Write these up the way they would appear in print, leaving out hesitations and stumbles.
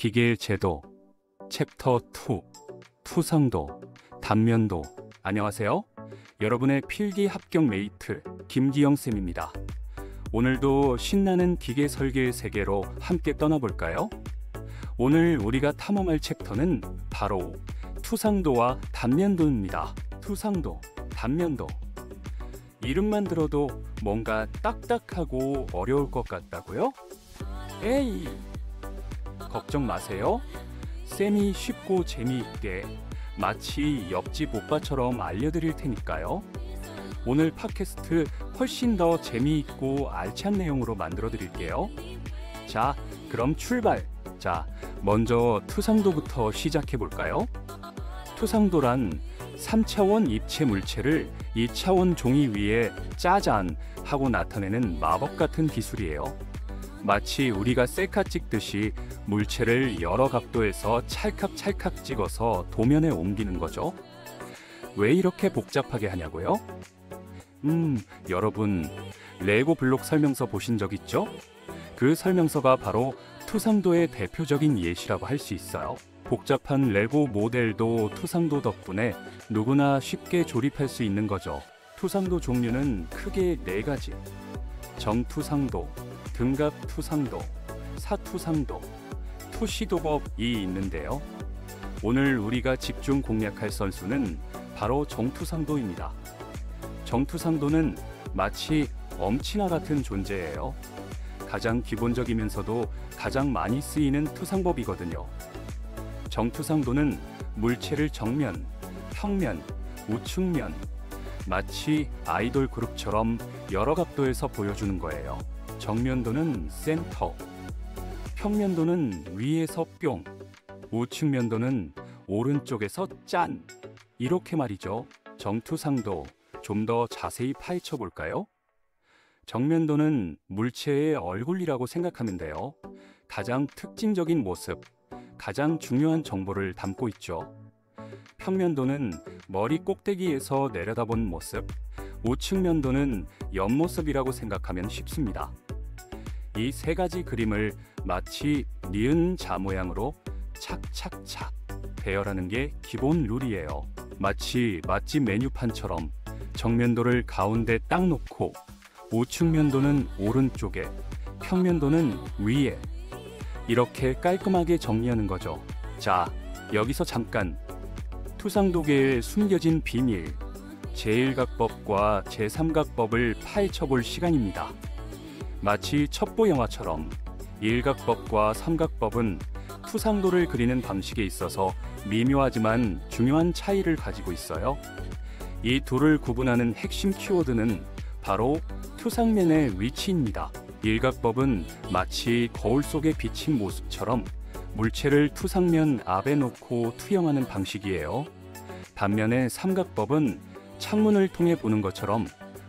기계의 제도 챕터 2 투상도, 단면도. 안녕하세요. 여러분의 필기 합격 메이트 김기영쌤입니다. 오늘도 신나는 기계 설계의 세계로 함께 떠나볼까요? 오늘 우리가 탐험할 챕터는 바로 투상도와 단면도입니다. 투상도, 단면도. 이름만 들어도 뭔가 딱딱하고 어려울 것 같다고요? 에이! 걱정 마세요. 쌤이 쉽고 재미있게 마치 옆집 오빠처럼 알려드릴 테니까요. 오늘 팟캐스트 훨씬 더 재미있고 알찬 내용으로 만들어 드릴게요. 자, 그럼 출발! 자, 먼저 투상도부터 시작해 볼까요? 투상도란 3차원 입체 물체를 2차원 종이 위에 짜잔 하고 나타내는 마법 같은 기술이에요. 마치 우리가 셀카 찍듯이 물체를 여러 각도에서 찰칵찰칵 찍어서 도면에 옮기는 거죠. 왜 이렇게 복잡하게 하냐고요? 여러분 레고 블록 설명서 보신 적 있죠? 그 설명서가 바로 투상도의 대표적인 예시라고 할 수 있어요. 복잡한 레고 모델도 투상도 덕분에 누구나 쉽게 조립할 수 있는 거죠. 투상도 종류는 크게 4가지. 정투상도, 등갑투상도, 사투상도, 투시도법이 있는데요. 오늘 우리가 집중 공략할 선수는 바로 정투상도입니다. 정투상도는 마치 엄친아 같은 존재예요. 가장 기본적이면서도 가장 많이 쓰이는 투상법이거든요. 정투상도는 물체를 정면, 평면, 우측면, 마치 아이돌 그룹처럼 여러 각도에서 보여주는 거예요. 정면도는 센터, 평면도는 위에서 뿅, 우측면도는 오른쪽에서 짠. 이렇게 말이죠. 정투상도 좀 더 자세히 파헤쳐 볼까요? 정면도는 물체의 얼굴이라고 생각하면 돼요. 가장 특징적인 모습, 가장 중요한 정보를 담고 있죠. 평면도는 머리 꼭대기에서 내려다본 모습, 우측면도는 옆모습이라고 생각하면 쉽습니다. 이 3가지 그림을 마치 니은 자 모양으로 착착착 배열하는 게 기본 룰이에요. 마치 맛집 메뉴판처럼 정면도를 가운데 딱 놓고 우측면도는 오른쪽에, 평면도는 위에 이렇게 깔끔하게 정리하는 거죠. 자, 여기서 잠깐 투상도계의 숨겨진 비밀, 제1각법과 제3각법을 파헤쳐 볼 시간입니다. 마치 첩보 영화처럼 1각법과 3각법은 투상도를 그리는 방식에 있어서 미묘하지만 중요한 차이를 가지고 있어요. 이 둘을 구분하는 핵심 키워드는 바로 투상면의 위치입니다. 1각법은 마치 거울 속에 비친 모습처럼 물체를 투상면 앞에 놓고 투영하는 방식이에요. 반면에 3각법은 창문을 통해 보는 것처럼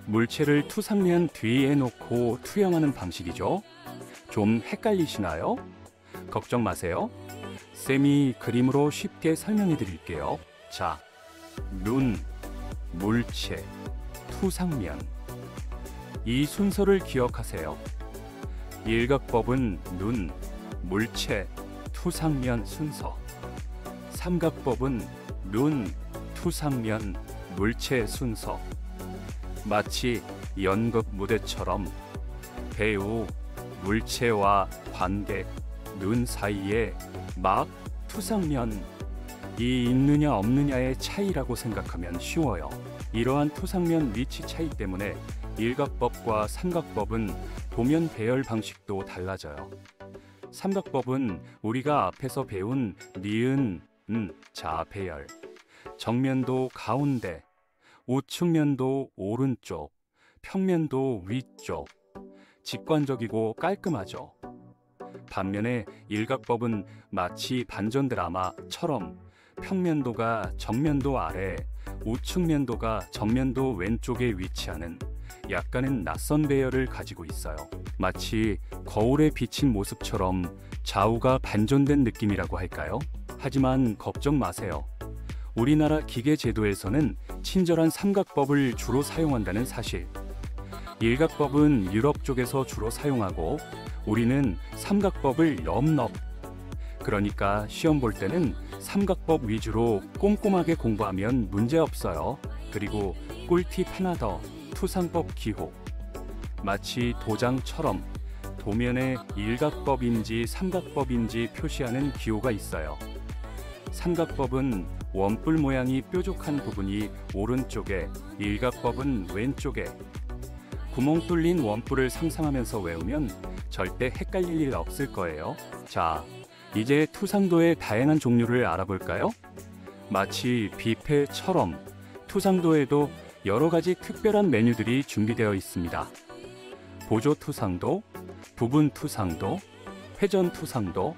물체를 투상면 뒤에 놓고 투영하는 방식이죠. 좀 헷갈리시나요? 걱정 마세요. 쌤이 그림으로 쉽게 설명해 드릴게요. 자, 눈, 물체, 투상면. 이 순서를 기억하세요. 1각법은 눈, 물체, 투상면 순서. 3각법은 눈, 투상면, 물체 순서. 마치 연극 무대처럼 배우, 물체와 관객, 눈 사이에 막 투상면, 이 있느냐 없느냐의 차이라고 생각하면 쉬워요. 이러한 투상면 위치 차이 때문에 1각법과 3각법은 도면 배열 방식도 달라져요. 3각법은 우리가 앞에서 배운 니은, 자 배열, 정면도 가운데, 우측면도 오른쪽, 평면도 위쪽, 직관적이고 깔끔하죠. 반면에 1각법은 마치 반전 드라마처럼 평면도가 정면도 아래, 우측면도가 정면도 왼쪽에 위치하는 약간은 낯선 배열을 가지고 있어요. 마치 거울에 비친 모습처럼 좌우가 반전된 느낌이라고 할까요? 하지만 걱정 마세요. 우리나라 기계 제도에서는 친절한 3각법을 주로 사용한다는 사실. 1각법은 유럽 쪽에서 주로 사용하고 우리는 삼각법을 넘 그러니까 시험 볼 때는 삼각법 위주로 꼼꼼하게 공부하면 문제 없어요. 그리고 꿀팁 하나 더, 투상법 기호. 마치 도장처럼 도면에 일각법인지 삼각법인지 표시하는 기호가 있어요. 삼각법은 원뿔 모양이 뾰족한 부분이 오른쪽에, 일각법은 왼쪽에. 구멍 뚫린 원뿔을 상상하면서 외우면 절대 헷갈릴 일 없을 거예요. 자, 이제 투상도의 다양한 종류를 알아볼까요? 마치 뷔페처럼 투상도에도 여러 가지 특별한 메뉴들이 준비되어 있습니다. 보조 투상도, 부분 투상도, 회전 투상도,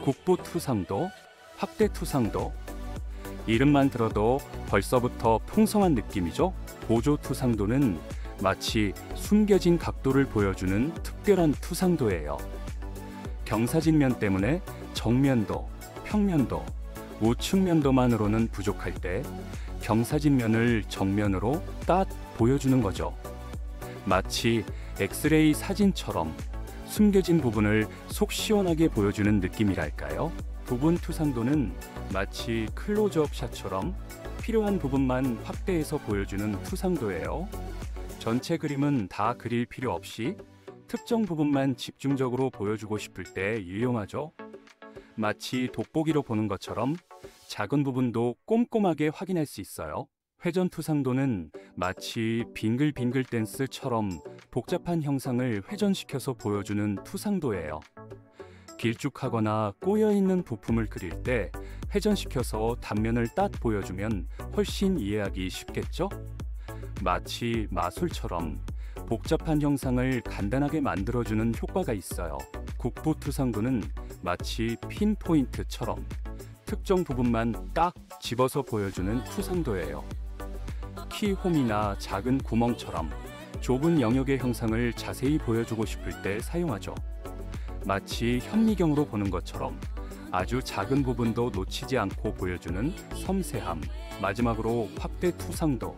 국부 투상도, 확대 투상도. 이름만 들어도 벌써부터 풍성한 느낌이죠? 보조 투상도는 마치 숨겨진 각도를 보여주는 특별한 투상도예요. 경사진면 때문에 정면도, 평면도, 우측면도만으로는 부족할 때 경사진면을 정면으로 딱 보여주는 거죠. 마치 엑스레이 사진처럼 숨겨진 부분을 속 시원하게 보여주는 느낌이랄까요? 부분 투상도는 마치 클로즈업 샷처럼 필요한 부분만 확대해서 보여주는 투상도예요. 전체 그림은 다 그릴 필요 없이 특정 부분만 집중적으로 보여주고 싶을 때 유용하죠. 마치 돋보기로 보는 것처럼 작은 부분도 꼼꼼하게 확인할 수 있어요. 회전 투상도는 마치 빙글빙글 댄스처럼 복잡한 형상을 회전시켜서 보여주는 투상도예요. 길쭉하거나 꼬여있는 부품을 그릴 때 회전시켜서 단면을 딱 보여주면 훨씬 이해하기 쉽겠죠? 마치 마술처럼 복잡한 형상을 간단하게 만들어주는 효과가 있어요. 국부 투상도는 마치 핀포인트처럼 특정 부분만 딱 집어서 보여주는 투상도예요. 키홈이나 작은 구멍처럼 좁은 영역의 형상을 자세히 보여주고 싶을 때 사용하죠. 마치 현미경으로 보는 것처럼 아주 작은 부분도 놓치지 않고 보여주는 섬세함. 마지막으로 확대 투상도.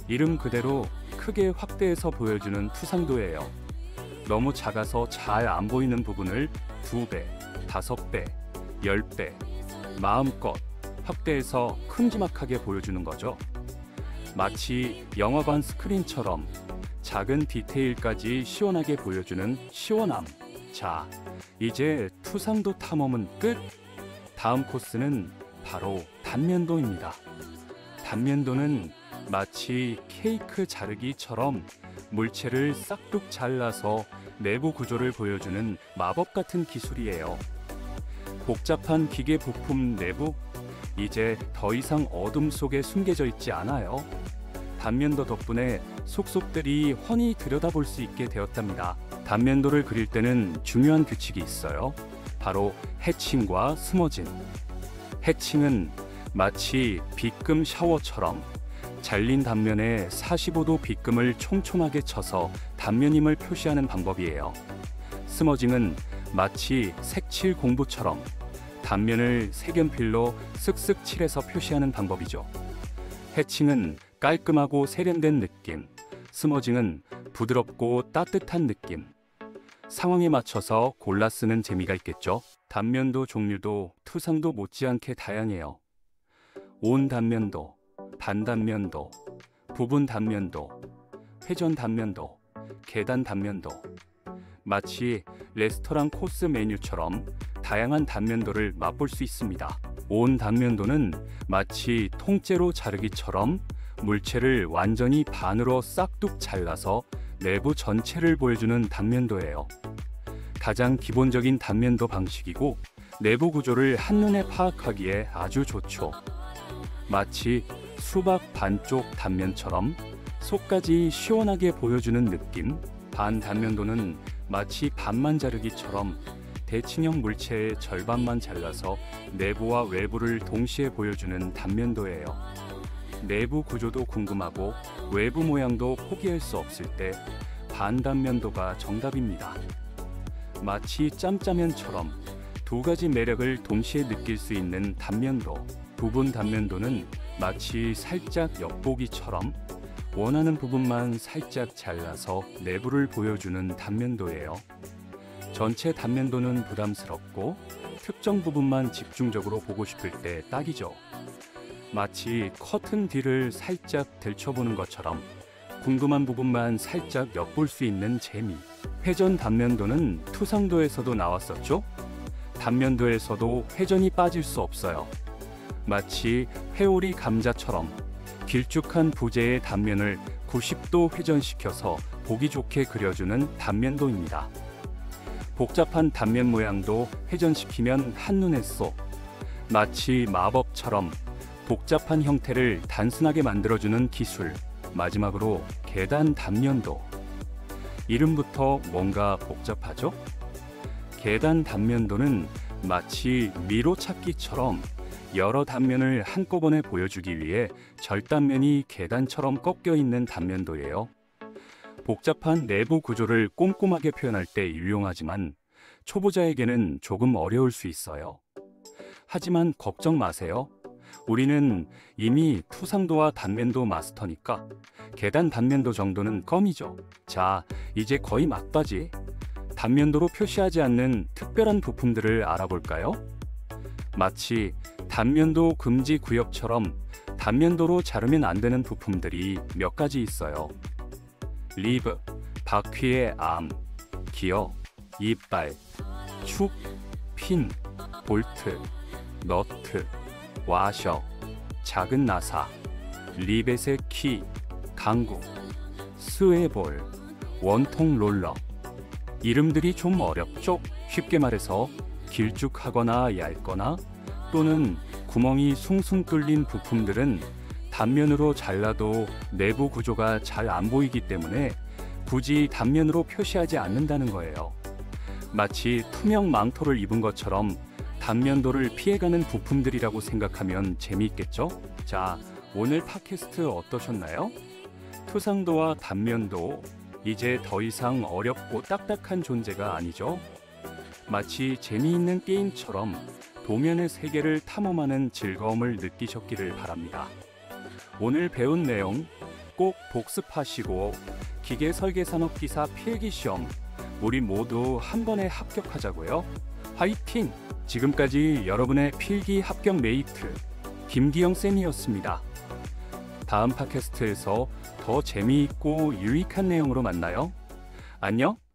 이름 그대로 크게 확대해서 보여주는 투상도예요. 너무 작아서 잘 안 보이는 부분을 2배, 5배, 10배 마음껏 확대해서 큼지막하게 보여주는 거죠. 마치 영화관 스크린처럼 작은 디테일까지 시원하게 보여주는 시원함. 자, 이제 투상도 탐험은 끝! 다음 코스는 바로 단면도입니다. 단면도는 마치 케이크 자르기처럼 물체를 싹둑 잘라서 내부 구조를 보여주는 마법 같은 기술이에요. 복잡한 기계 부품 내부, 이제 더 이상 어둠 속에 숨겨져 있지 않아요. 단면도 덕분에 속속들이 훤히 들여다볼 수 있게 되었답니다. 단면도를 그릴 때는 중요한 규칙이 있어요. 바로 해칭과 스머징. 해칭은 마치 빗금 샤워처럼 잘린 단면에 45도 빗금을 촘촘하게 쳐서 단면임을 표시하는 방법이에요. 스머징은 마치 색칠 공부처럼 단면을 색연필로 쓱쓱 칠해서 표시하는 방법이죠. 해칭은 깔끔하고 세련된 느낌, 스머징은 부드럽고 따뜻한 느낌. 상황에 맞춰서 골라 쓰는 재미가 있겠죠. 단면도 종류도 투상도 못지않게 다양해요. 온 단면도, 반단면도, 부분 단면도, 회전 단면도, 계단 단면도. 마치 레스토랑 코스 메뉴처럼 다양한 단면도를 맛볼 수 있습니다. 온 단면도는 마치 통째로 자르기처럼 물체를 완전히 반으로 싹둑 잘라서 내부 전체를 보여주는 단면도예요. 가장 기본적인 단면도 방식이고 내부 구조를 한눈에 파악하기에 아주 좋죠. 마치 수박 반쪽 단면처럼 속까지 시원하게 보여주는 느낌. 반단면도는 마치 반만 자르기처럼 대칭형 물체의 절반만 잘라서 내부와 외부를 동시에 보여주는 단면도예요. 내부 구조도 궁금하고 외부 모양도 포기할 수 없을 때 반단면도가 정답입니다. 마치 짬짜면처럼 두 가지 매력을 동시에 느낄 수 있는 단면도. 부분 단면도는 마치 살짝 엿보기처럼 원하는 부분만 살짝 잘라서 내부를 보여주는 단면도예요. 전체 단면도는 부담스럽고 특정 부분만 집중적으로 보고 싶을 때 딱이죠. 마치 커튼 뒤를 살짝 들춰보는 것처럼 궁금한 부분만 살짝 엿볼 수 있는 재미. 회전 단면도는 투상도에서도 나왔었죠? 단면도에서도 회전이 빠질 수 없어요. 마치 회오리 감자처럼 길쭉한 부재의 단면을 90도 회전시켜서 보기 좋게 그려주는 단면도입니다. 복잡한 단면 모양도 회전시키면 한눈에 쏙. 마치 마법처럼 복잡한 형태를 단순하게 만들어주는 기술. 마지막으로 계단 단면도. 이름부터 뭔가 복잡하죠? 계단 단면도는 마치 미로 찾기처럼 여러 단면을 한꺼번에 보여주기 위해 절단면이 계단처럼 꺾여 있는 단면도예요. 복잡한 내부 구조를 꼼꼼하게 표현할 때 유용하지만 초보자에게는 조금 어려울 수 있어요. 하지만 걱정 마세요. 우리는 이미 투상도와 단면도 마스터니까 계단 단면도 정도는 껌이죠. 자, 이제 거의 막바지. 단면도로 표시하지 않는 특별한 부품들을 알아볼까요? 마치 단면도 금지 구역처럼 단면도로 자르면 안 되는 부품들이 몇 가지 있어요. 리브, 바퀴의 암, 기어, 이빨, 축, 핀, 볼트, 너트, 와셔, 작은 나사, 리벳의 키, 강구, 스웨볼, 원통 롤러. 이름들이 좀 어렵죠? 쉽게 말해서 길쭉하거나 얇거나 또는 구멍이 숭숭 뚫린 부품들은 단면으로 잘라도 내부 구조가 잘 안 보이기 때문에 굳이 단면으로 표시하지 않는다는 거예요. 마치 투명 망토를 입은 것처럼 단면도를 피해가는 부품들이라고 생각하면 재미있겠죠? 자, 오늘 팟캐스트 어떠셨나요? 투상도와 단면도 이제 더 이상 어렵고 딱딱한 존재가 아니죠. 마치 재미있는 게임처럼 도면의 세계를 탐험하는 즐거움을 느끼셨기를 바랍니다. 오늘 배운 내용 꼭 복습하시고 기계설계산업기사 필기시험 우리 모두 한 번에 합격하자고요. 화이팅! 지금까지 여러분의 필기 합격 메이트 김기영 쌤이었습니다. 다음 팟캐스트에서 더 재미있고 유익한 내용으로 만나요. 안녕!